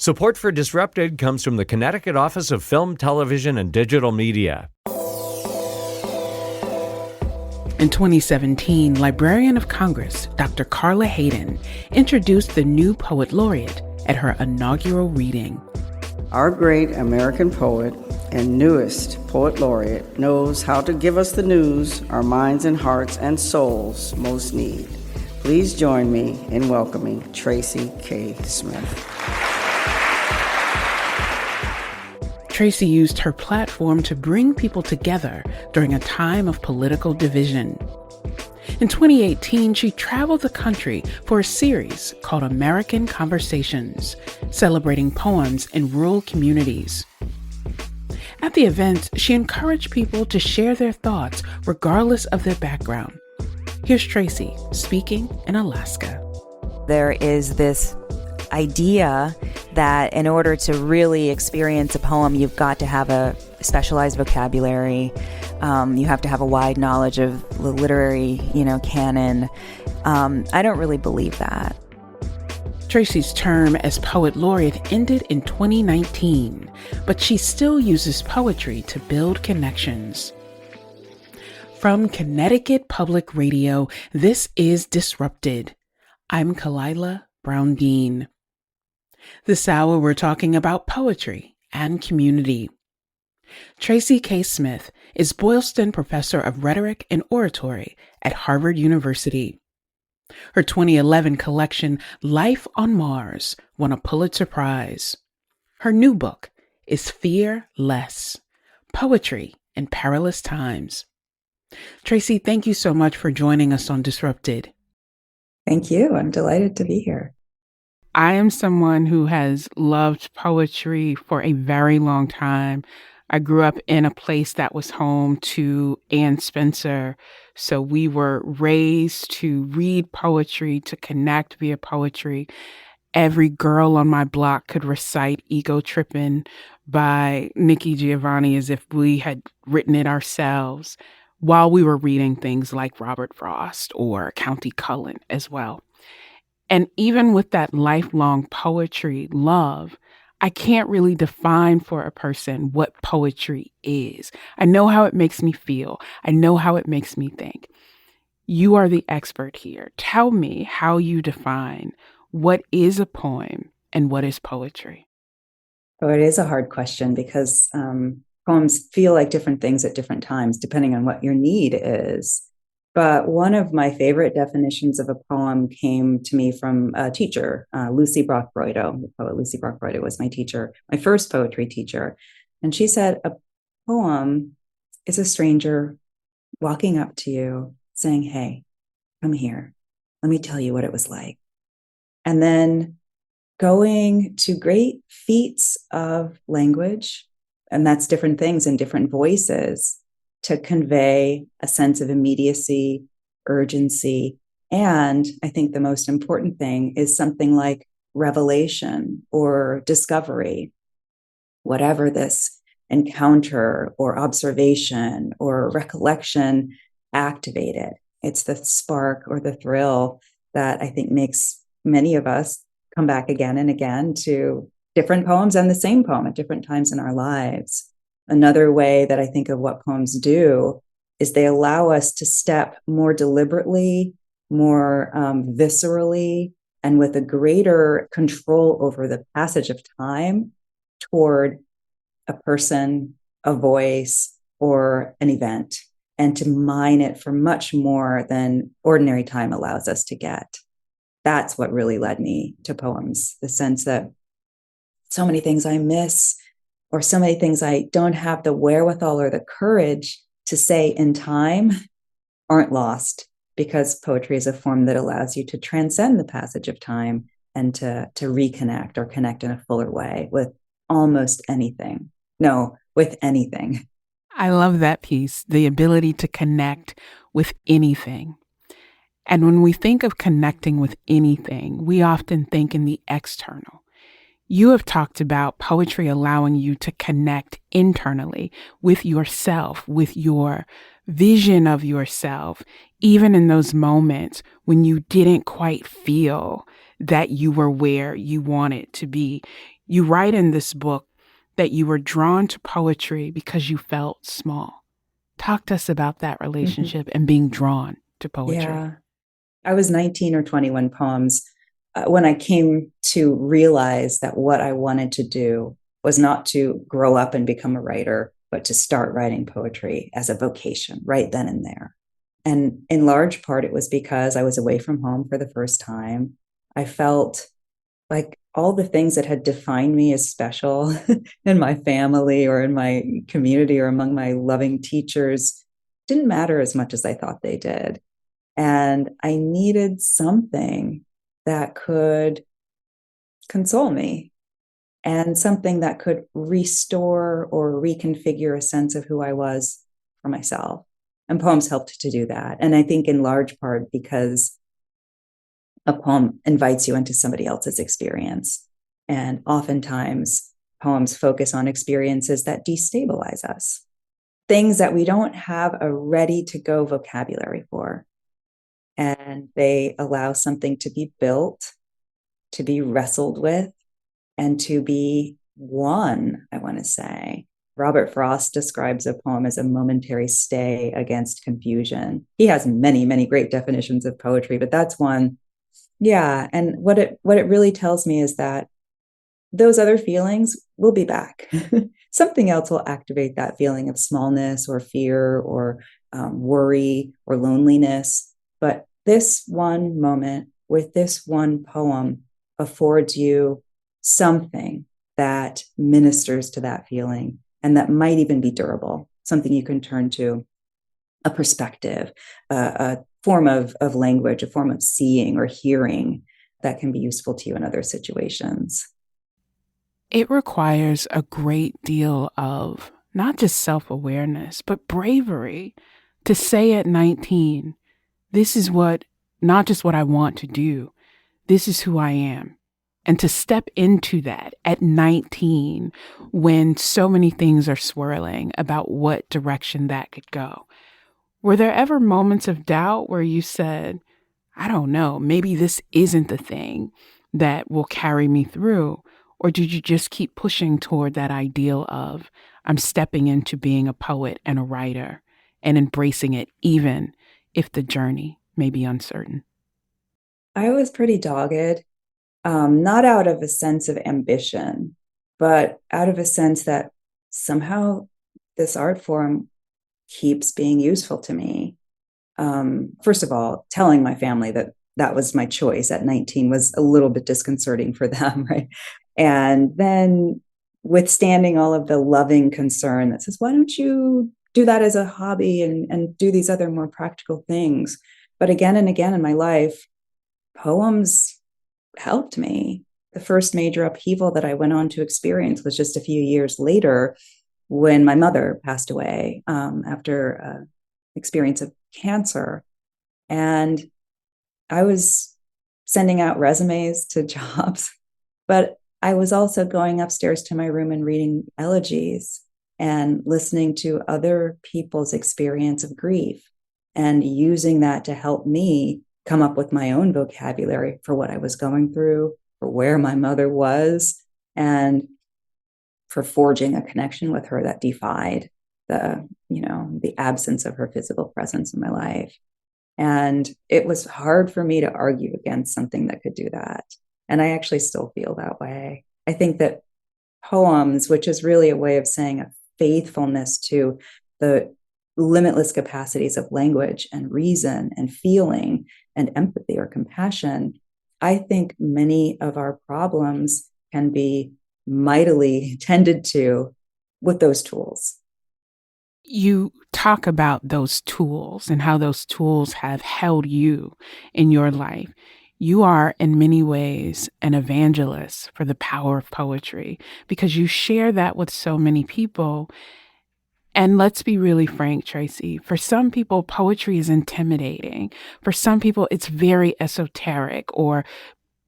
Support for Disrupted comes from the Connecticut Office of Film, Television, and Digital Media. In 2017, Librarian of Congress, Dr. Carla Hayden, introduced the new Poet Laureate at her inaugural reading. Our great American poet and newest Poet Laureate knows how to give us the news our minds and hearts and souls most need. Please join me in welcoming Tracy K. Smith. Tracy used her platform to bring people together during a time of political division. In 2018, she traveled the country for a series called American Conversations, celebrating poems in rural communities. At the event, she encouraged people to share their thoughts regardless of their background. Here's Tracy speaking in Alaska. There is this idea that in order to really experience a poem, you've got to have a specialized vocabulary. You have to have a wide knowledge of the literary, canon. I don't really believe that. Tracy's term as Poet Laureate ended in 2019, but she still uses poetry to build connections. From Connecticut Public Radio, this is Disrupted. I'm Kalila Brown-Dean. This hour, we're talking about poetry and community. Tracy K. Smith is Boylston Professor of Rhetoric and Oratory at Harvard University. Her 2011 collection, Life on Mars, won a Pulitzer Prize. Her new book is Fear Less, Poetry in Perilous Times. Tracy, thank you so much for joining us on Disrupted. Thank you. I'm delighted to be here. I am someone who has loved poetry for a very long time. I grew up in a place that was home to Anne Spencer. So we were raised to read poetry, to connect via poetry. Every girl on my block could recite Ego Trippin' by Nikki Giovanni as if we had written it ourselves, while we were reading things like Robert Frost or County Cullen as well. And even with that lifelong poetry love, I can't really define for a person what poetry is. I know how it makes me feel. I know how it makes me think. You are the expert here. Tell me how you define what is a poem and what is poetry. Oh, it is a hard question because poems feel like different things at different times, depending on what your need is. But one of my favorite definitions of a poem came to me from a teacher, Lucy Brock-Broido. The poet Lucy Brock-Broido was my teacher, my first poetry teacher. And she said, a poem is a stranger walking up to you saying, hey, come here. Let me tell you what it was like. And then going to great feats of language, and that's different things in different voices, to convey a sense of immediacy, urgency, and I think the most important thing is something like revelation or discovery. Whatever this encounter or observation or recollection activated, it's the spark or the thrill that I think makes many of us come back again and again to different poems and the same poem at different times in our lives. Another way that I think of what poems do is they allow us to step more deliberately, more viscerally, and with a greater control over the passage of time toward a person, a voice, or an event, and to mine it for much more than ordinary time allows us to get. That's what really led me to poems, the sense that so many things I miss, or so many things I don't have the wherewithal or the courage to say in time aren't lost, because poetry is a form that allows you to transcend the passage of time and to reconnect or connect in a fuller way with almost anything. No, with anything. I love that piece, the ability to connect with anything. And when we think of connecting with anything, we often think in the external. You have talked about poetry allowing you to connect internally with yourself, with your vision of yourself, even in those moments when you didn't quite feel that you were where you wanted to be. You write in this book that you were drawn to poetry because you felt small. Talk to us about that relationship and being drawn to poetry. Yeah. I was 19 or 21 poems when I came to realize that what I wanted to do was not to grow up and become a writer, but to start writing poetry as a vocation right then and there. And in large part, it was because I was away from home for the first time. I felt like all the things that had defined me as special in my family or in my community or among my loving teachers didn't matter as much as I thought they did. And I needed something that could console me and something that could restore or reconfigure a sense of who I was for myself. And poems helped to do that. And I think in large part because a poem invites you into somebody else's experience. And oftentimes poems focus on experiences that destabilize us, things that we don't have a ready to go vocabulary for. And they allow something to be built, to be wrestled with, and to be won, I want to say. Robert Frost describes a poem as a momentary stay against confusion. He has many, many great definitions of poetry, but that's one. Yeah. And what it really tells me is that those other feelings will be back. Something else will activate that feeling of smallness or fear or worry or loneliness. But this one moment with this one poem affords you something that ministers to that feeling and that might even be durable, something you can turn to, a perspective, a form of language, a form of seeing or hearing that can be useful to you in other situations. It requires a great deal of not just self-awareness, but bravery to say at 19, this is not just what I want to do, this is who I am. And to step into that at 19 when so many things are swirling about what direction that could go. Were there ever moments of doubt where you said, I don't know, maybe this isn't the thing that will carry me through? Or did you just keep pushing toward that ideal of, I'm stepping into being a poet and a writer and embracing it, even if the journey may be uncertain? I was pretty dogged, not out of a sense of ambition, but out of a sense that somehow this art form keeps being useful to me. First of all, telling my family that that was my choice at 19 was a little bit disconcerting for them, right? And then withstanding all of the loving concern that says, why don't you do that as a hobby and do these other more practical things? But again and again in my life, poems helped me. The first major upheaval that I went on to experience was just a few years later when my mother passed away after an experience of cancer. And I was sending out resumes to jobs, but I was also going upstairs to my room and reading elegies and listening to other people's experience of grief and using that to help me come up with my own vocabulary for what I was going through, for where my mother was, and for forging a connection with her that defied the absence of her physical presence in my life. And it was hard for me to argue against something that could do that. And I actually still feel that way. I think that poems, which is really a way of saying a faithfulness to the limitless capacities of language and reason and feeling and empathy or compassion, I think many of our problems can be mightily tended to with those tools. You talk about those tools and how those tools have held you in your life. You are, in many ways, an evangelist for the power of poetry because you share that with so many people. And let's be really frank, Tracy. For some people, poetry is intimidating. For some people, it's very esoteric, or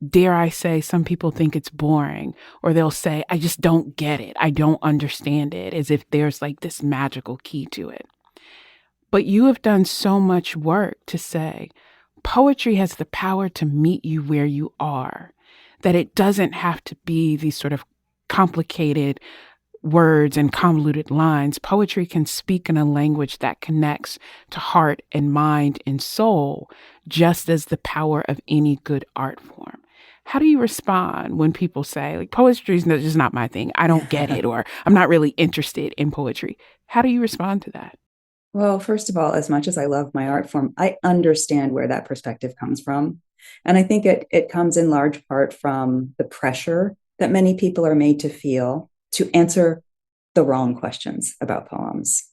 dare I say, some people think it's boring, or they'll say, I just don't get it. I don't understand it, as if there's like this magical key to it. But you have done so much work to say poetry has the power to meet you where you are, that it doesn't have to be these sort of complicated words and convoluted lines. Poetry can speak in a language that connects to heart and mind and soul, just as the power of any good art form. How do you respond when people say, like, poetry is just not my thing, I don't get it, or I'm not really interested in poetry? How do you respond to that? Well, first of all, as much as I love my art form, I understand where that perspective comes from. And I think it comes in large part from the pressure that many people are made to feel to answer the wrong questions about poems.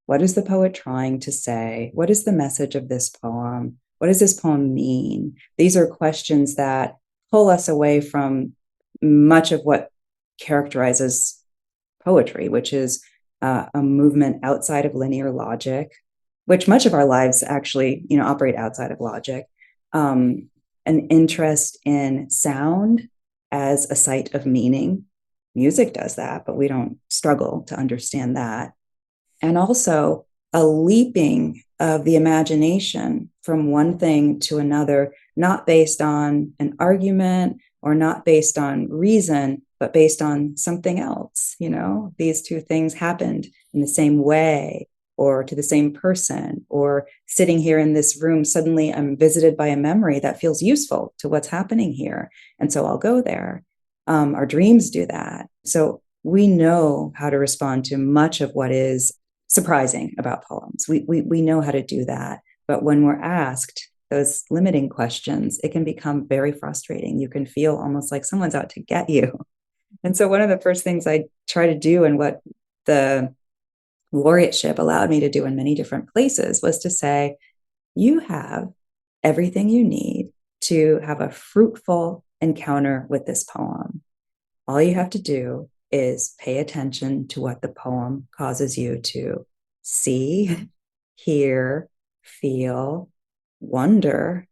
What is the poet trying to say? What is the message of this poem? What does this poem mean? These are questions that pull us away from much of what characterizes poetry, which is a movement outside of linear logic, which much of our lives actually, operate outside of logic. An interest in sound as a site of meaning. Music does that, but we don't struggle to understand that. And also a leaping of the imagination from one thing to another, not based on an argument or not based on reason, but based on something else. These two things happened in the same way, or to the same person, or sitting here in this room, suddenly I'm visited by a memory that feels useful to what's happening here. And so I'll go there. Our dreams do that. So we know how to respond to much of what is surprising about poems. We know how to do that. But when we're asked those limiting questions, it can become very frustrating. You can feel almost like someone's out to get you. And so one of the first things I try to do, and what the laureateship allowed me to do in many different places, was to say, you have everything you need to have a fruitful encounter with this poem. All you have to do is pay attention to what the poem causes you to see, hear, feel, wonder,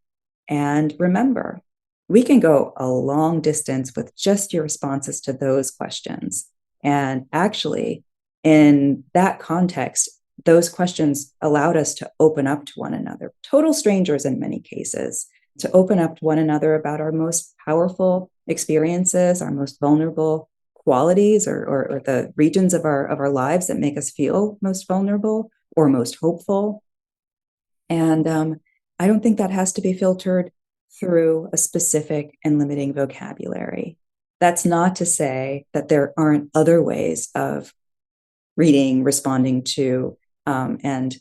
and remember. We can go a long distance with just your responses to those questions. And actually, in that context, those questions allowed us to open up to one another, total strangers in many cases, to open up to one another about our most powerful experiences, our most vulnerable qualities, or the regions of our lives that make us feel most vulnerable or most hopeful. And I don't think that has to be filtered through a specific and limiting vocabulary. That's not to say that there aren't other ways of reading, responding to, and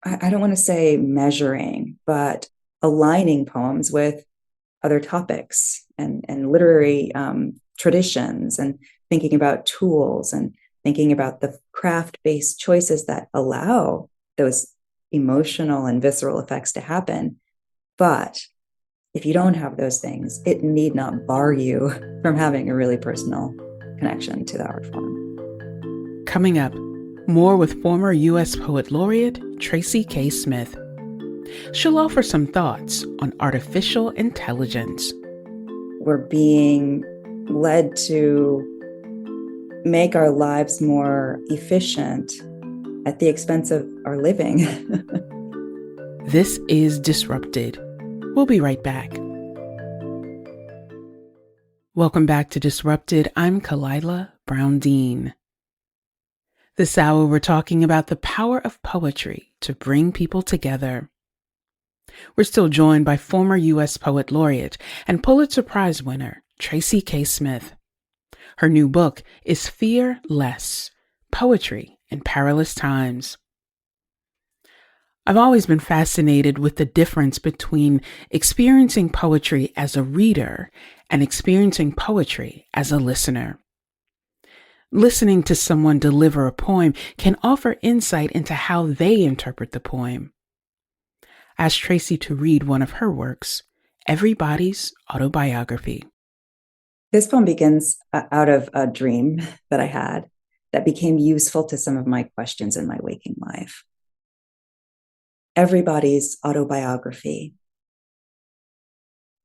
I don't want to say measuring, but aligning poems with other topics and literary traditions, and thinking about tools and thinking about the craft-based choices that allow those emotional and visceral effects to happen. But if you don't have those things, it need not bar you from having a really personal connection to the art form. Coming up, more with former U.S. Poet Laureate Tracy K. Smith. She'll offer some thoughts on artificial intelligence. We're being led to make our lives more efficient at the expense of our living. This is Disrupted. We'll be right back. Welcome back to Disrupted. I'm Kalila Brown-Dean. This hour, we're talking about the power of poetry to bring people together. We're still joined by former U.S. Poet Laureate and Pulitzer Prize winner Tracy K. Smith. Her new book is Fear Less: Poetry in Perilous Times. I've always been fascinated with the difference between experiencing poetry as a reader and experiencing poetry as a listener. Listening to someone deliver a poem can offer insight into how they interpret the poem. I asked Tracy to read one of her works, Everybody's Autobiography. This poem begins out of a dream that I had that became useful to some of my questions in my waking life. Everybody's Autobiography.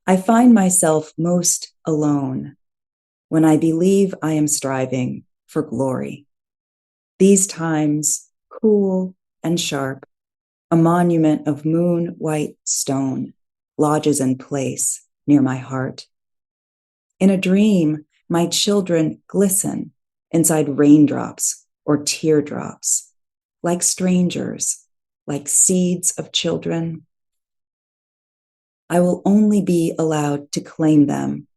I find myself most alone when I believe I am striving for glory. These times, cool and sharp, a monument of moon-white stone lodges in place near my heart. In a dream, My children glisten inside raindrops or teardrops, like strangers, like seeds of children. I will only be allowed to claim them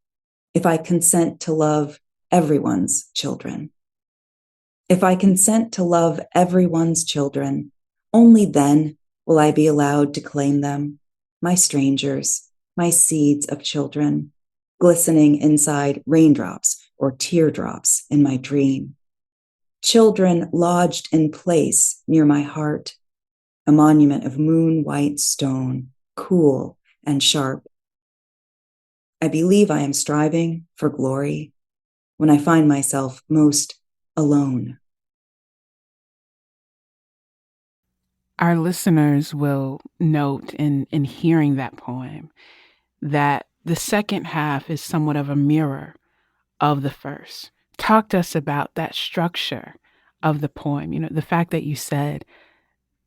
if I consent to love everyone's children. If I consent to love everyone's children, only then will I be allowed to claim them, my strangers, my seeds of children, glistening inside raindrops or teardrops in my dream. Children lodged in place near my heart, a monument of moon-white stone, cool and sharp. I believe I am striving for glory when I find myself most alone. Our listeners will note in hearing that poem that the second half is somewhat of a mirror of the first. Talk to us about that structure of the poem. You know, the fact that you said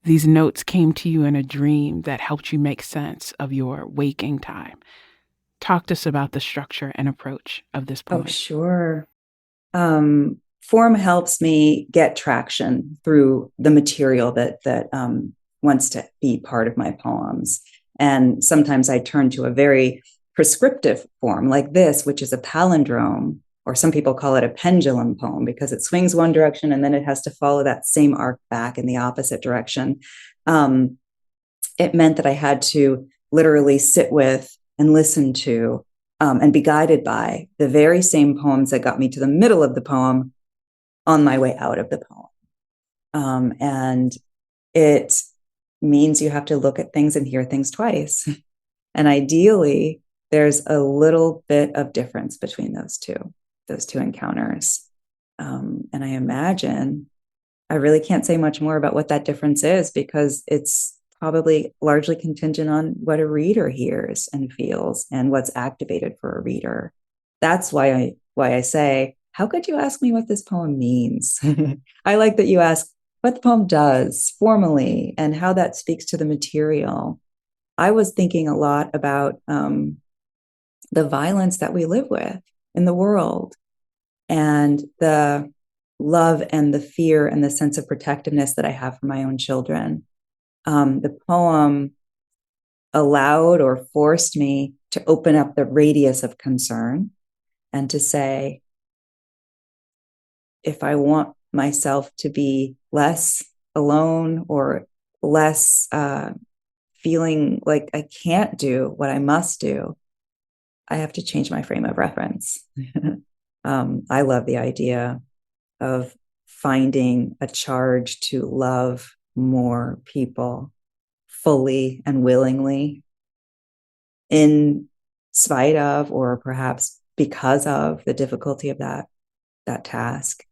these notes came to you in a dream that helped you make sense of your waking time. Talk to us about the structure and approach of this poem. Oh, sure. Form helps me get traction through the material that wants to be part of my poems. And sometimes I turn to a very prescriptive form like this, which is a palindrome, or some people call it a pendulum poem because it swings one direction and then it has to follow that same arc back in the opposite direction. It meant that I had to literally sit with and listen to and be guided by the very same poems that got me to the middle of the poem on my way out of the poem. And it means you have to look at things and hear things twice. And ideally, there's a little bit of difference between those two encounters. And I imagine, I really can't say much more about what that difference is because it's probably largely contingent on what a reader hears and feels and what's activated for a reader. That's why I say, how could you ask me what this poem means? I like that you ask what the poem does formally and how that speaks to the material. I was thinking a lot about the violence that we live with in the world and the love and the fear and the sense of protectiveness that I have for my own children. The poem allowed or forced me to open up the radius of concern and to say, if I want myself to be less alone or less feeling like I can't do what I must do, I have to change my frame of reference. I love the idea of finding a charge to love more people fully and willingly in spite of or perhaps because of the difficulty of that task.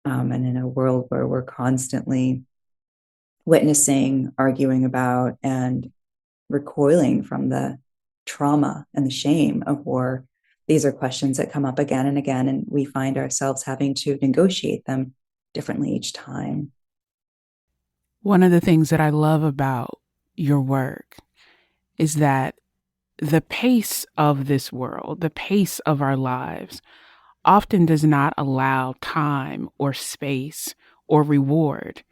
And in a world where we're constantly witnessing, arguing about, and recoiling from the trauma and the shame of war, these are questions that come up again and again, and we find ourselves having to negotiate them differently each time. One of the things that I love about your work is that the pace of this world, the pace of our lives, often does not allow time or space or reward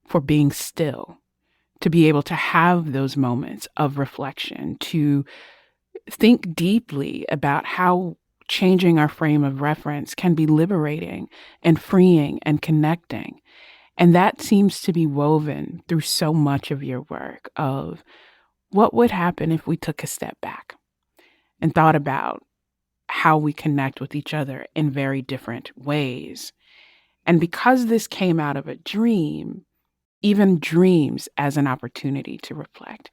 for being still, to be able to have those moments of reflection, to think deeply about how changing our frame of reference can be liberating and freeing and connecting. And that seems to be woven through so much of your work of what would happen if we took a step back and thought about how we connect with each other in very different ways. And because this came out of a dream, even dreams as an opportunity to reflect.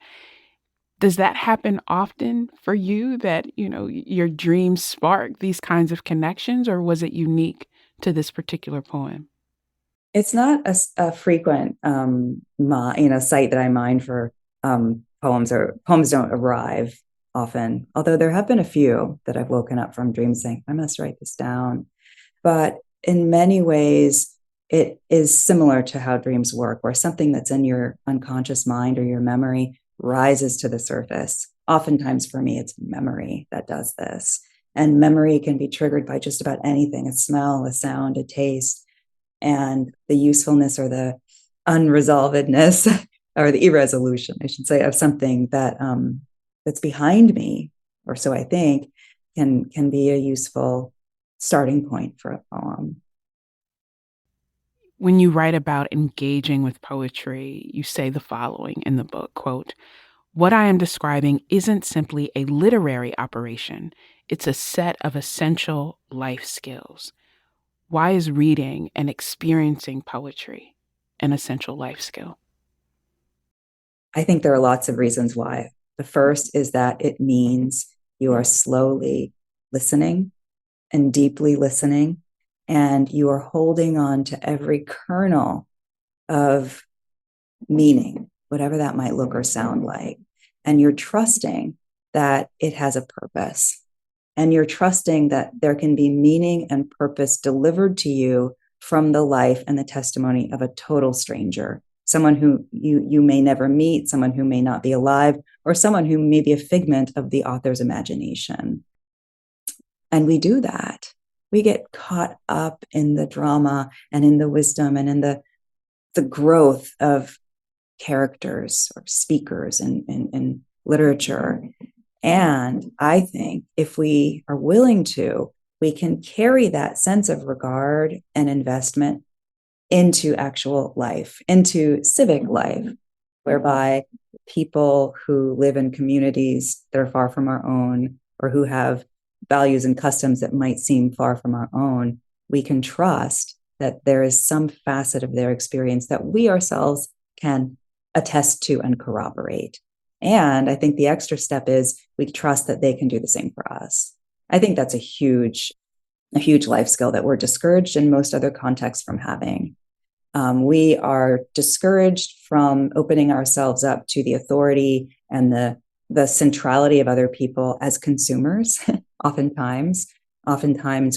Does that happen often for you that, you know, your dreams spark these kinds of connections, or was it unique to this particular poem? It's not a frequent site that I mine for poems, or poems don't arrive often, although there have been a few that I've woken up from dreams saying, I must write this down. But in many ways, it is similar to how dreams work, where something that's in your unconscious mind or your memory rises to the surface. Oftentimes for me, it's memory that does this. And memory can be triggered by just about anything, a smell, a sound, a taste. And the usefulness or the unresolvedness or the irresolution, I should say, of something that that's behind me, or so I think, can be a useful starting point for a poem. When you write about engaging with poetry, you say the following in the book, quote, "What I am describing isn't simply a literary operation. It's a set of essential life skills." Why is reading and experiencing poetry an essential life skill? I think there are lots of reasons why. The first is that it means you are slowly listening and deeply listening, and you are holding on to every kernel of meaning, whatever that might look or sound like. And you're trusting that it has a purpose. And you're trusting that there can be meaning and purpose delivered to you from the life and the testimony of a total stranger, someone who you may never meet, someone who may not be alive, or someone who may be a figment of the author's imagination. And we do that. We get caught up in the drama and in the wisdom and in the growth of characters or speakers in literature. And I think if we are willing to, we can carry that sense of regard and investment into actual life, into civic life, whereby people who live in communities that are far from our own, or who have values and customs that might seem far from our own, we can trust that there is some facet of their experience that we ourselves can attest to and corroborate. And I think the extra step is we trust that they can do the same for us. I think that's a huge life skill that we're discouraged in most other contexts from having. We are discouraged from opening ourselves up to the authority and the centrality of other people as consumers. Oftentimes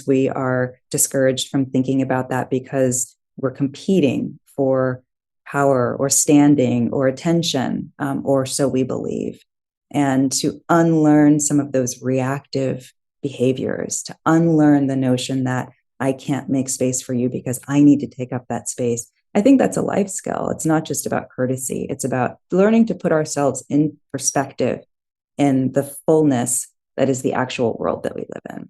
we are discouraged from thinking about that because we're competing for power or standing or attention, or so we believe. And to unlearn some of those reactive behaviors, to unlearn the notion that I can't make space for you because I need to take up that space. I think that's a life skill. It's not just about courtesy. It's about learning to put ourselves in perspective in the fullness that is the actual world that we live in.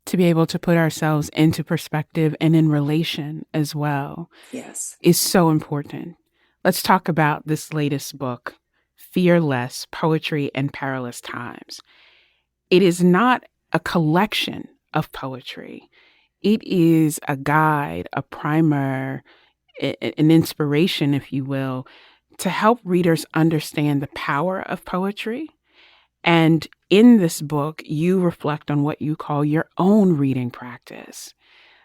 To be able to put ourselves into perspective and in relation as well, yes, is so important. Let's talk about this latest book, Fearless: Poetry in Perilous Times. It is not a collection of poetry. It is a guide, a primer, an inspiration, if you will, to help readers understand the power of poetry. And in this book, you reflect on what you call your own reading practice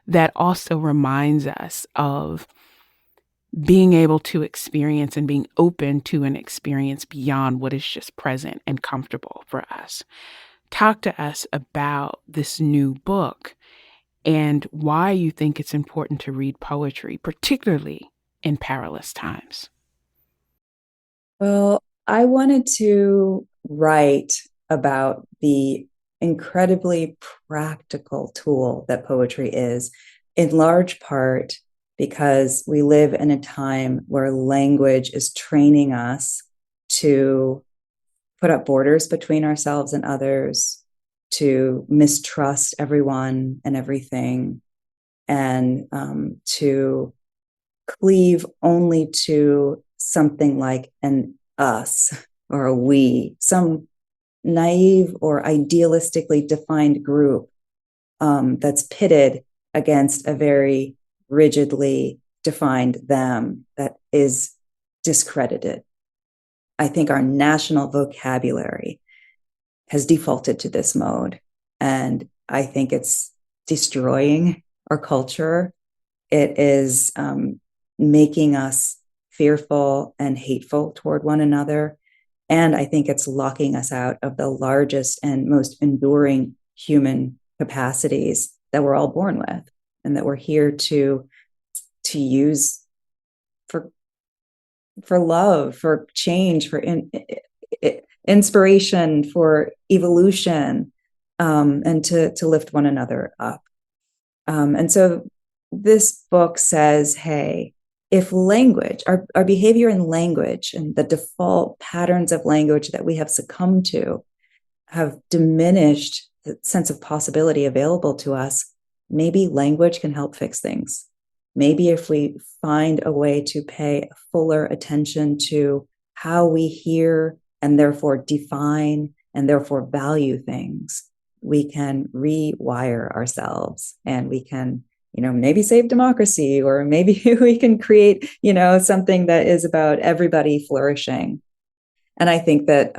that also reminds us of being able to experience and being open to an experience beyond what is just present and comfortable for us. Talk to us about this new book and why you think it's important to read poetry, particularly in perilous times. Well, I wanted to write about the incredibly practical tool that poetry is, in large part because we live in a time where language is training us to put up borders between ourselves and others, to mistrust everyone and everything, and to cleave only to something like an us or a we, some naive or idealistically defined group that's pitted against a very rigidly defined them that is discredited. I think our national vocabulary has defaulted to this mode, and I think it's destroying our culture. It is making us fearful and hateful toward one another. And I think it's locking us out of the largest and most enduring human capacities that we're all born with and that we're here to use for love, for change, for inspiration, for evolution. and to lift one another up. And so this book says, hey, if language, our behavior in language and the default patterns of language that we have succumbed to have diminished the sense of possibility available to us, maybe language can help fix things. Maybe if we find a way to pay fuller attention to how we hear and therefore define and therefore value things, we can rewire ourselves and we can, maybe save democracy, or maybe we can create, something that is about everybody flourishing. And I think that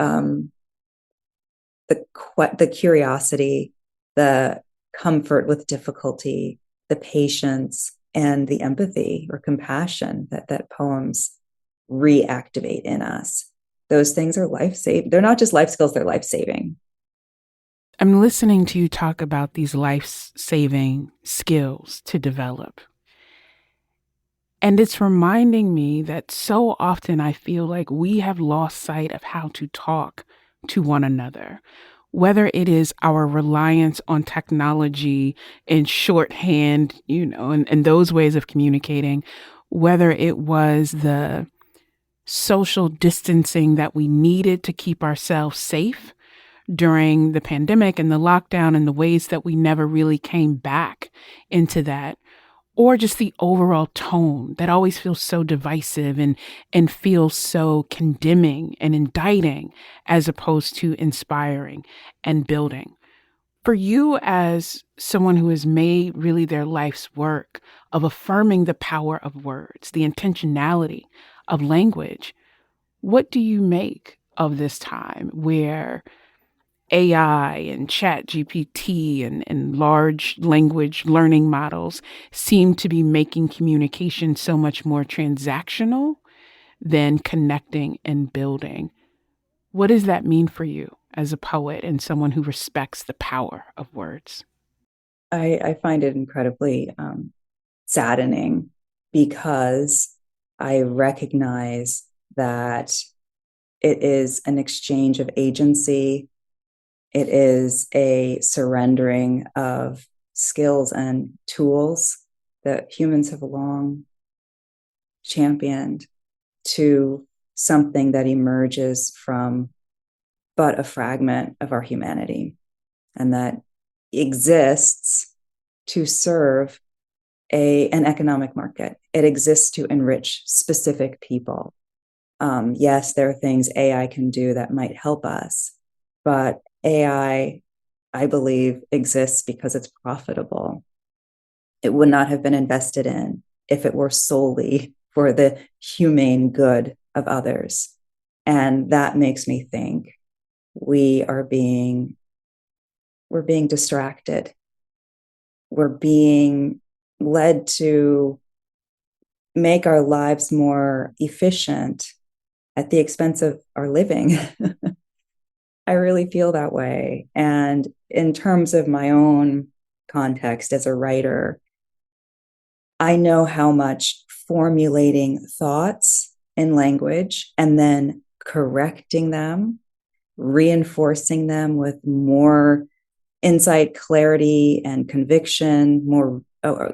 the curiosity, the comfort with difficulty, the patience, and the empathy or compassion that poems reactivate in us, those things are life-saving. They're not just life skills, they're life-saving. I'm listening to you talk about these life-saving skills to develop. And it's reminding me that so often I feel like we have lost sight of how to talk to one another, whether it is our reliance on technology and shorthand, and those ways of communicating, whether it was the social distancing that we needed to keep ourselves safe during the pandemic and the lockdown, and the ways that we never really came back into that, or just the overall tone that always feels so divisive and feels so condemning and indicting, as opposed to inspiring and building. For you, as someone who has made really their life's work of affirming the power of words, the intentionality of language, what do you make of this time where AI and chat GPT and large language learning models seem to be making communication so much more transactional than connecting and building? What does that mean for you as a poet and someone who respects the power of words? I find it incredibly saddening, because I recognize that it is an exchange of agency. It is a surrendering of skills and tools that humans have long championed to something that emerges from but a fragment of our humanity, and that exists to serve an economic market. It exists to enrich specific people. Yes, there are things AI can do that might help us, but AI, I believe, exists because it's profitable. It would not have been invested in if it were solely for the humane good of others. And that makes me think we're being distracted. We're being led to make our lives more efficient at the expense of our living. I really feel that way. And in terms of my own context as a writer, I know how much formulating thoughts in language and then correcting them, reinforcing them with more insight, clarity, and conviction, more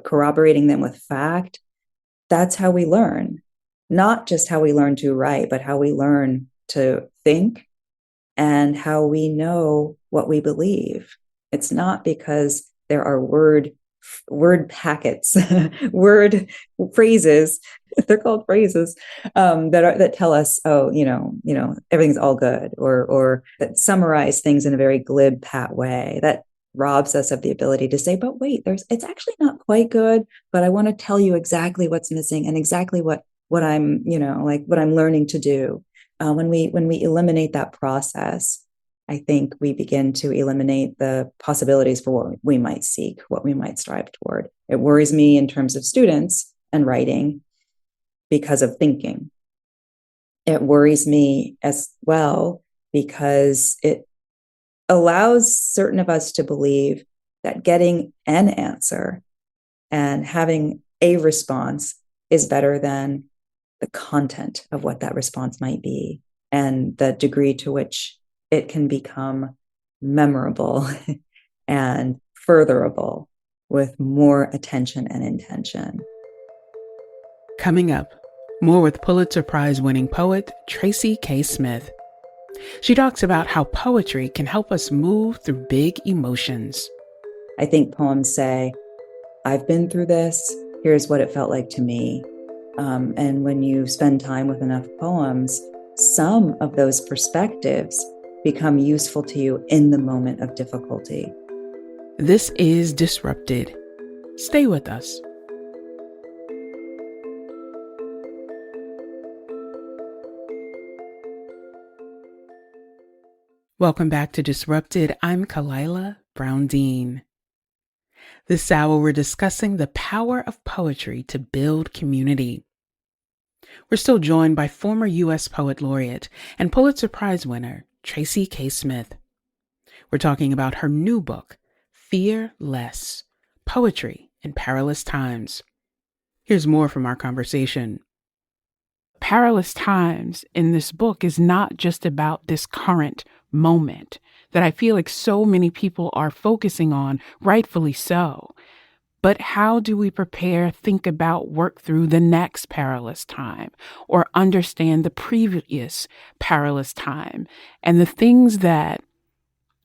corroborating them with fact. That's how we learn. Not just how we learn to write, but how we learn to think and how we know what we believe. It's not because there are word packets, word phrases. They're called phrases that tell us, everything's all good, or that summarize things in a very glib, pat way that robs us of the ability to say, but wait, it's actually not quite good, but I want to tell you exactly what's missing and exactly what I'm, what I'm learning to do. When we eliminate that process, I think we begin to eliminate the possibilities for what we might seek, what we might strive toward. It worries me in terms of students and writing because of thinking. It worries me as well because it allows certain of us to believe that getting an answer and having a response is better than the content of what that response might be and the degree to which it can become memorable and furtherable with more attention and intention. Coming up, more with Pulitzer Prize-winning poet Tracy K. Smith. She talks about how poetry can help us move through big emotions. I think poems say, I've been through this, here's what it felt like to me. And when you spend time with enough poems, some of those perspectives become useful to you in the moment of difficulty. This is Disrupted. Stay with us. Welcome back to Disrupted. I'm Kalila Brown-Dean. This hour, we're discussing the power of poetry to build community. We're still joined by former U.S. Poet Laureate and Pulitzer Prize winner Tracy K. Smith. We're talking about her new book, Fear Less: Poetry in Perilous Times. Here's more from our conversation. Perilous Times in this book is not just about this current moment that I feel like so many people are focusing on, rightfully so. But how do we prepare, think about, work through the next perilous time, or understand the previous perilous time and the things that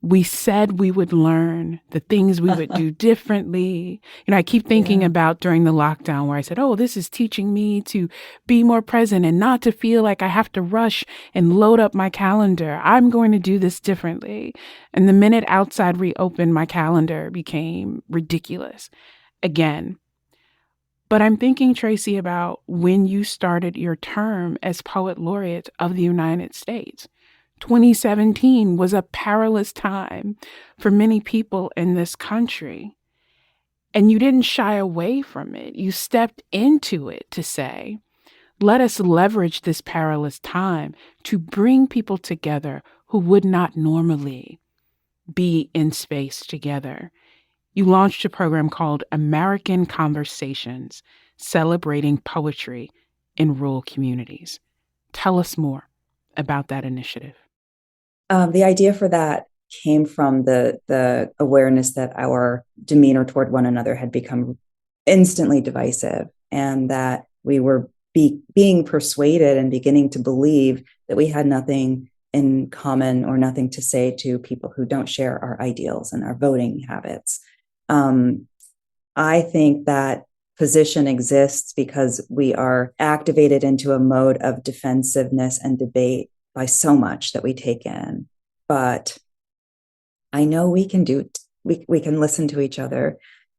we said we would learn, the things we would do differently. I keep thinking about during the lockdown where I said, oh, this is teaching me to be more present and not to feel like I have to rush and load up my calendar. I'm going to do this differently. And the minute outside reopened, my calendar became ridiculous again. But I'm thinking, Tracy, about when you started your term as Poet Laureate of the United States. 2017 was a perilous time for many people in this country. And you didn't shy away from it. You stepped into it to say, let us leverage this perilous time to bring people together who would not normally be in space together. You launched a program called American Conversations, celebrating poetry in rural communities. Tell us more about that initiative. The idea for that came from the awareness that our demeanor toward one another had become instantly divisive, and that we were being persuaded and beginning to believe that we had nothing in common or nothing to say to people who don't share our ideals and our voting habits. I think that position exists because we are activated into a mode of defensiveness and debate by so much that we take in. But I know we can we can listen to each other.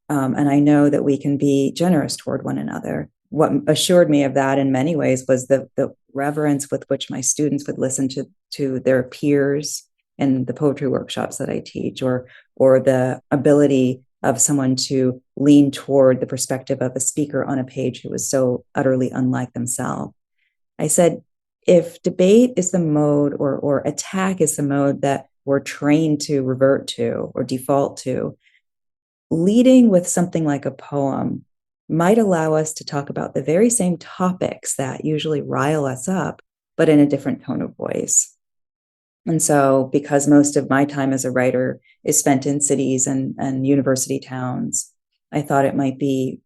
And I know that we can be generous toward one another. What assured me of that in many ways was the reverence with which my students would listen to their peers in the poetry workshops that I teach, or the ability of someone to lean toward the perspective of a speaker on a page who was so utterly unlike themselves. I said, if debate is the mode, or attack is the mode that we're trained to revert to or default to, leading with something like a poem might allow us to talk about the very same topics that usually rile us up, but in a different tone of voice. And so, because most of my time as a writer is spent in cities and university towns, I thought it might be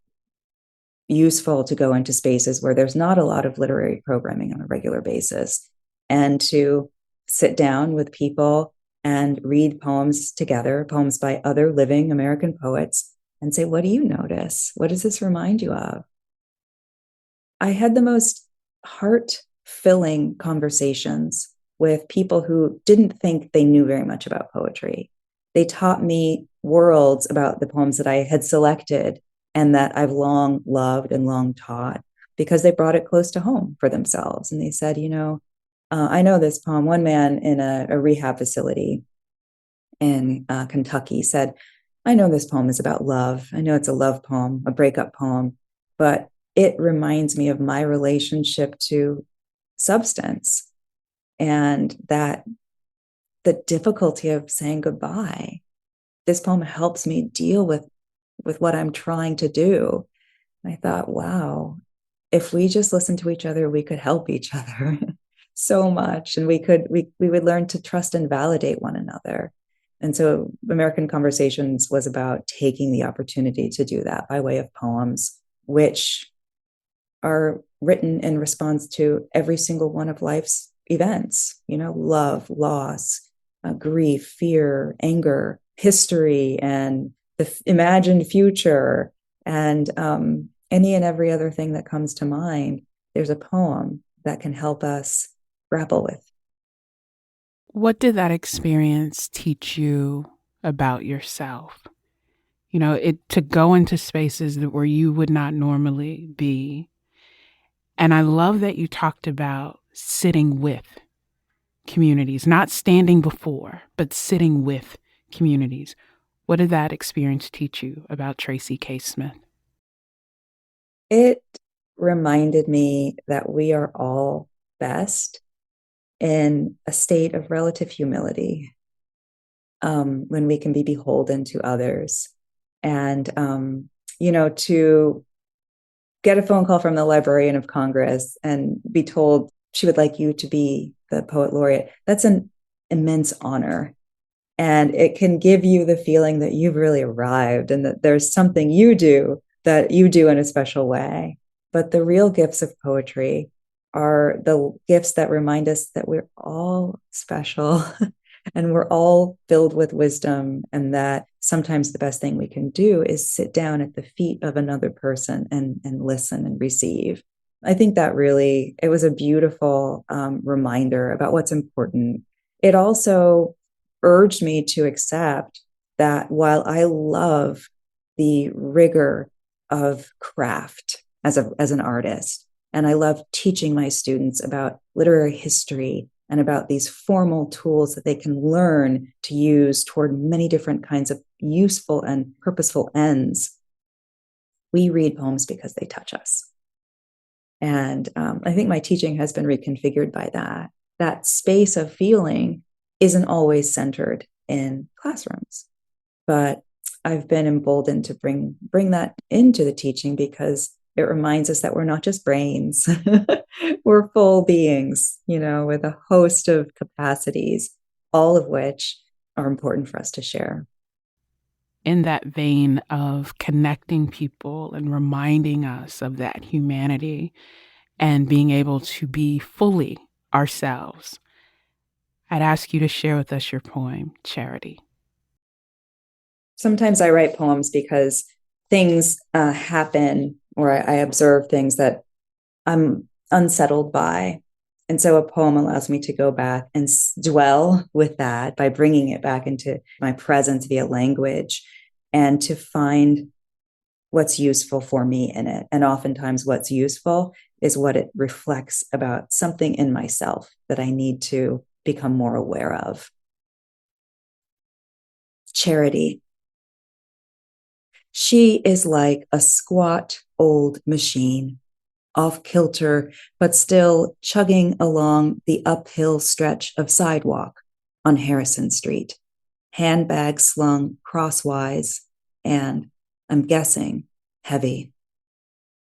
useful to go into spaces where there's not a lot of literary programming on a regular basis, and to sit down with people and read poems together, poems by other living American poets, and say, what do you notice? What does this remind you of? I had the most heart-filling conversations with people who didn't think they knew very much about poetry. They taught me worlds about the poems that I had selected and that I've long loved and long taught, because they brought it close to home for themselves. And they said, I know this poem. One man in a rehab facility in Kentucky said, I know this poem is about love. I know it's a love poem, a breakup poem, but it reminds me of my relationship to substance, and that the difficulty of saying goodbye. This poem helps me deal with what I'm trying to do. And I thought, wow, if we just listen to each other, we could help each other so much. And we would learn to trust and validate one another. And so American Conversations was about taking the opportunity to do that by way of poems, which are written in response to every single one of life's events, love, loss, grief, fear, anger, history, and the imagined future, and any and every other thing that comes to mind. There's a poem that can help us grapple with. What did that experience teach you about yourself? To go into spaces where you would not normally be. And I love that you talked about sitting with communities, not standing before, but sitting with communities. What did that experience teach you about Tracy K. Smith? It reminded me that we are all best in a state of relative humility, when we can be beholden to others. And, to get a phone call from the Librarian of Congress and be told she would like you to be the poet laureate, that's an immense honor. And it can give you the feeling that you've really arrived and that there's something you do that you do in a special way. But the real gifts of poetry are the gifts that remind us that we're all special and we're all filled with wisdom, and that sometimes the best thing we can do is sit down at the feet of another person and listen and receive. I think that really, it was a beautiful reminder about what's important. It also urged me to accept that while I love the rigor of craft as an artist, and I love teaching my students about literary history and about these formal tools that they can learn to use toward many different kinds of useful and purposeful ends, we read poems because they touch us. And I think my teaching has been reconfigured by that. That space of feeling isn't always centered in classrooms, but I've been emboldened to bring that into the teaching because it reminds us that we're not just brains. We're full beings, with a host of capacities, all of which are important for us to share. In that vein of connecting people and reminding us of that humanity and being able to be fully ourselves, I'd ask you to share with us your poem, Charity. Sometimes I write poems because things happen, or I observe things that I'm unsettled by. And so a poem allows me to go back and dwell with that by bringing it back into my presence via language, and to find what's useful for me in it. And oftentimes what's useful is what it reflects about something in myself that I need to become more aware of. Charity. She is like a squat old machine, off kilter, but still chugging along the uphill stretch of sidewalk on Harrison Street, handbag slung crosswise and, I'm guessing, heavy.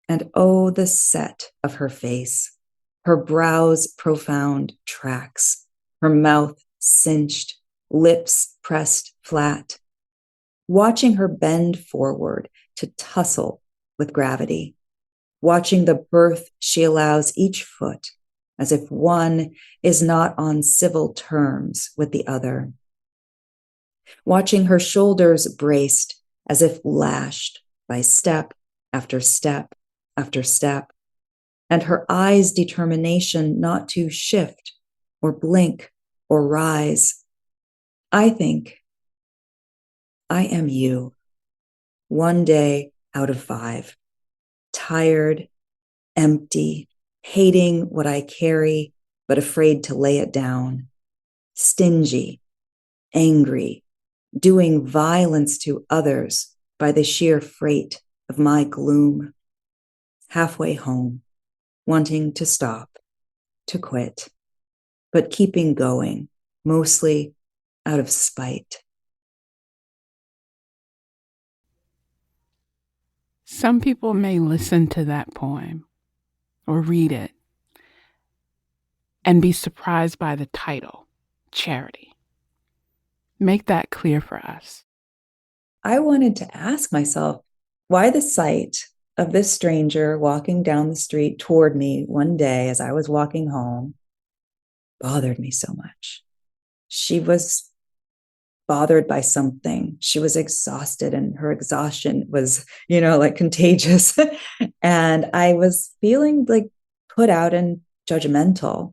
And oh, the set of her face, her brows profound tracks, her mouth cinched, lips pressed flat, watching her bend forward to tussle with gravity, watching the birth she allows each foot as if one is not on civil terms with the other, watching her shoulders braced as if lashed by step after step after step, and her eyes' determination not to shift or blink or rise. I think I am you, one day out of 5, tired, empty, hating what I carry, but afraid to lay it down, stingy, angry, doing violence to others by the sheer freight of my gloom, halfway home, wanting to stop, to quit, but keeping going, mostly out of spite. Some people may listen to that poem or read it and be surprised by the title, Charity. Make that clear for us. I wanted to ask myself why the sight of this stranger walking down the street toward me one day as I was walking home bothered me so much. She was bothered by something. She was exhausted, and her exhaustion was, like contagious. And I was feeling like put out and judgmental.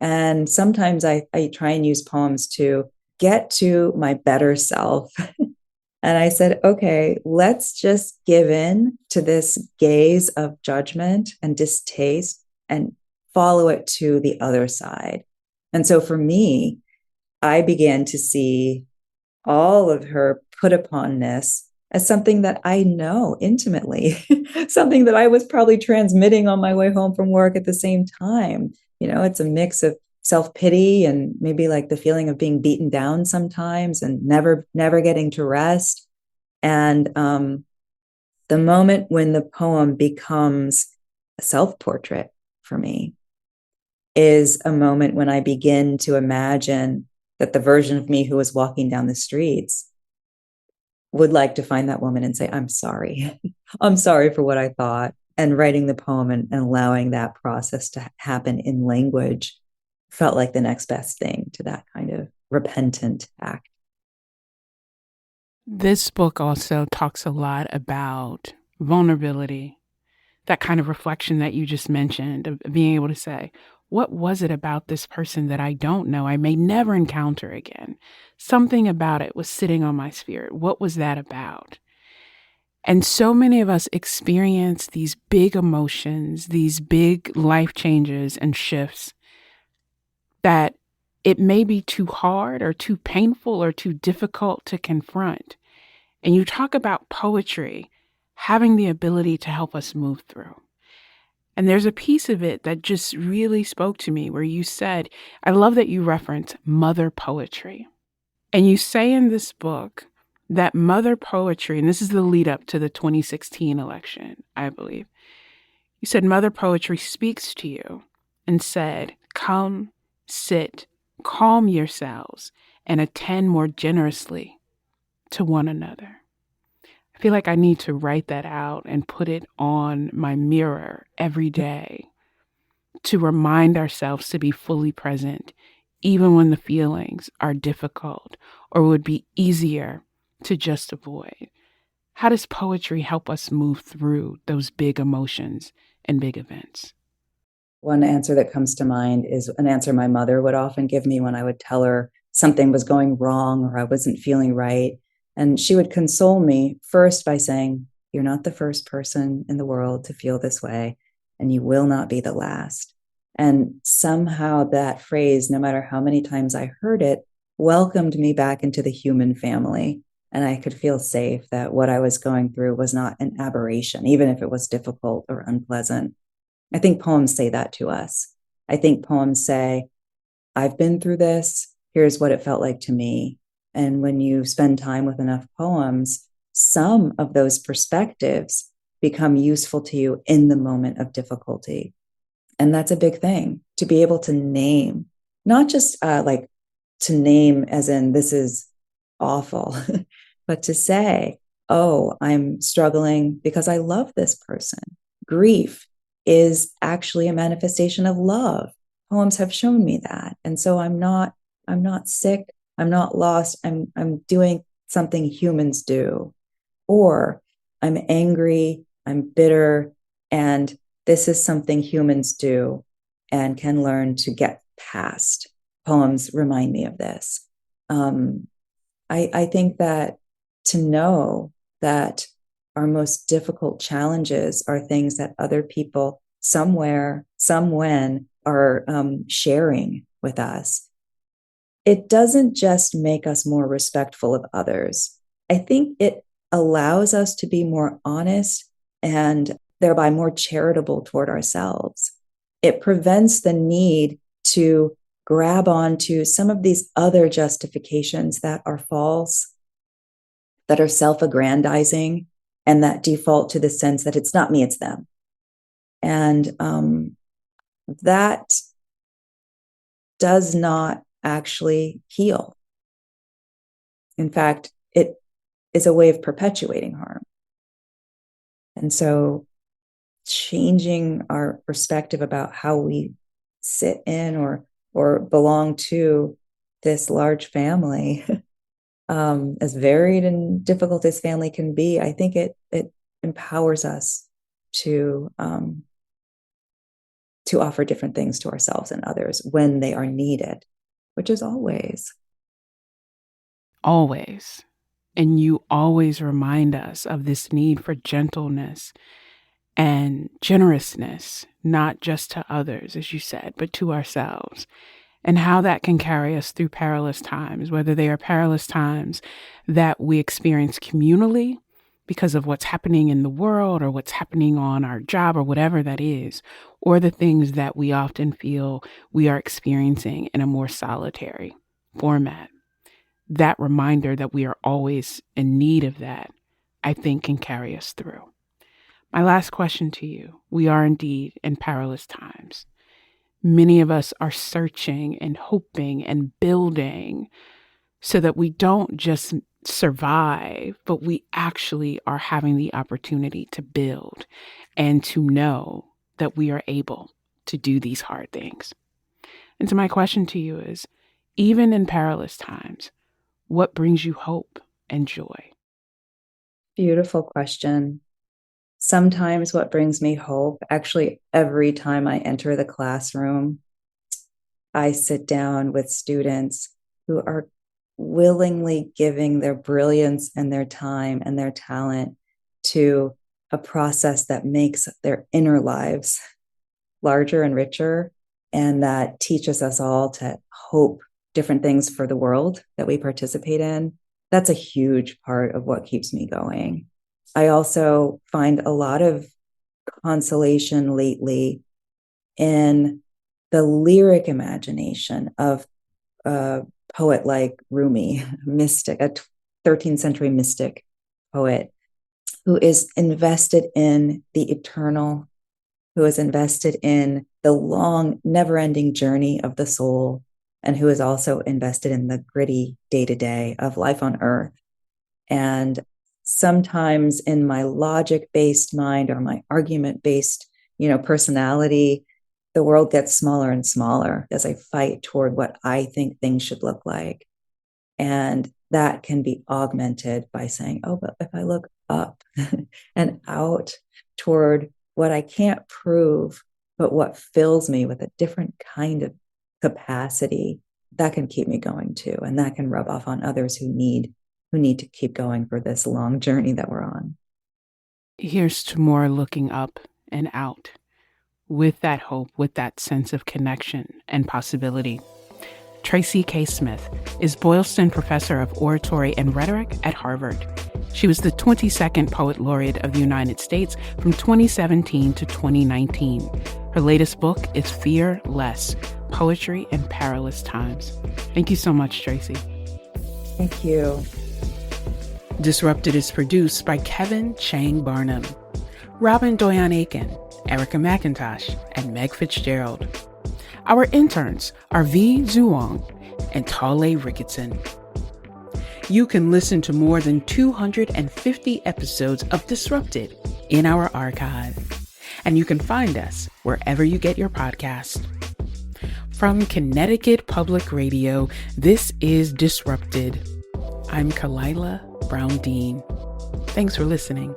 And sometimes I try and use poems to get to my better self. And I said, okay, let's just give in to this gaze of judgment and distaste and follow it to the other side. And so for me, I began to see all of her put uponness as something that I know intimately, something that I was probably transmitting on my way home from work at the same time. It's a mix of self-pity and maybe like the feeling of being beaten down sometimes and never getting to rest. And the moment when the poem becomes a self-portrait for me is a moment when I begin to imagine that the version of me who was walking down the streets would like to find that woman and say, I'm sorry. I'm sorry for what I thought. And writing the poem and allowing that process to happen in language felt like the next best thing to that kind of repentant act. This book also talks a lot about vulnerability, that kind of reflection that you just mentioned, of being able to say, what was it about this person that I don't know, I may never encounter again? Something about it was sitting on my spirit. What was that about? And so many of us experience these big emotions, these big life changes and shifts that it may be too hard or too painful or too difficult to confront. And you talk about poetry having the ability to help us move through. And there's a piece of it that just really spoke to me where you said, I love that you reference mother poetry. And you say in this book that mother poetry, and this is the lead up to the 2016 election, I believe. You said mother poetry speaks to you and said, come, sit, calm yourselves, and attend more generously to one another. I feel like I need to write that out and put it on my mirror every day to remind ourselves to be fully present, even when the feelings are difficult or would be easier to just avoid. How does poetry help us move through those big emotions and big events? One answer that comes to mind is an answer my mother would often give me when I would tell her something was going wrong or I wasn't feeling right. And she would console me first by saying, you're not the first person in the world to feel this way, and you will not be the last. And somehow that phrase, no matter how many times I heard it, welcomed me back into the human family. And I could feel safe that what I was going through was not an aberration, even if it was difficult or unpleasant. I think poems say that to us. I think poems say, I've been through this. Here's what it felt like to me. And when you spend time with enough poems, some of those perspectives become useful to you in the moment of difficulty. And that's a big thing, to be able to name, not just like to name as in this is awful, but to say, oh, I'm struggling because I love this person. Grief is actually a manifestation of love. Poems have shown me that. And so I'm not sick, I'm not lost, I'm doing something humans do. Or I'm angry, I'm bitter, and this is something humans do and can learn to get past. Poems remind me of this. I think that to know that our most difficult challenges are things that other people somewhere, somewhen are sharing with us. It doesn't just make us more respectful of others. I think it allows us to be more honest and thereby more charitable toward ourselves. It prevents the need to grab onto some of these other justifications that are false, that are self-aggrandizing, and that default to the sense that it's not me, it's them. And that does not actually heal. In fact, it is a way of perpetuating harm. And so changing our perspective about how we sit in or belong to this large family, as varied and difficult as family can be, I think it empowers us to offer different things to ourselves and others when they are needed, which is always. Always. And you always remind us of this need for gentleness and generousness, not just to others, as you said, but to ourselves, and how that can carry us through perilous times, whether they are perilous times that we experience communally because of what's happening in the world or what's happening on our job or whatever that is, or the things that we often feel we are experiencing in a more solitary format. That reminder that we are always in need of that, I think, can carry us through. My last question to you. We are indeed in perilous times. Many of us are searching and hoping and building so that we don't just survive, but we actually are having the opportunity to build and to know that we are able to do these hard things. And so my question to you is, even in perilous times, what brings you hope and joy? Beautiful question. Sometimes what brings me hope, actually, every time I enter the classroom, I sit down with students who are willingly giving their brilliance and their time and their talent to a process that makes their inner lives larger and richer, and that teaches us all to hope different things for the world that we participate in. That's a huge part of what keeps me going. I also find a lot of consolation lately in the lyric imagination of a poet like Rumi, mystic, a 13th century mystic poet who is invested in the eternal, who is invested in the long, never-ending journey of the soul, and who is also invested in the gritty day-to-day of life on earth. And sometimes in my logic-based mind or my argument-based, personality, the world gets smaller and smaller as I fight toward what I think things should look like. And that can be augmented by saying, oh, but if I look up and out toward what I can't prove, but what fills me with a different kind of capacity, that can keep me going too. And that can rub off on others who need to keep going for this long journey that we're on. Here's to more looking up and out with that hope, with that sense of connection and possibility. Tracy K. Smith is Boylston Professor of Oratory and Rhetoric at Harvard. She was the 22nd Poet Laureate of the United States from 2017 to 2019. Her latest book is Fear Less, Poetry in Perilous Times. Thank you so much, Tracy. Thank you. Disrupted is produced by Kevin Chang Barnum, Robin Doyon-Aiken, Erica McIntosh, and Meg Fitzgerald. Our interns are V. Duong and Talei Ricketson. You can listen to more than 250 episodes of Disrupted in our archive, and you can find us wherever you get your podcast. From Connecticut Public Radio, this is Disrupted. I'm Kalila Brown Dean. Thanks for listening.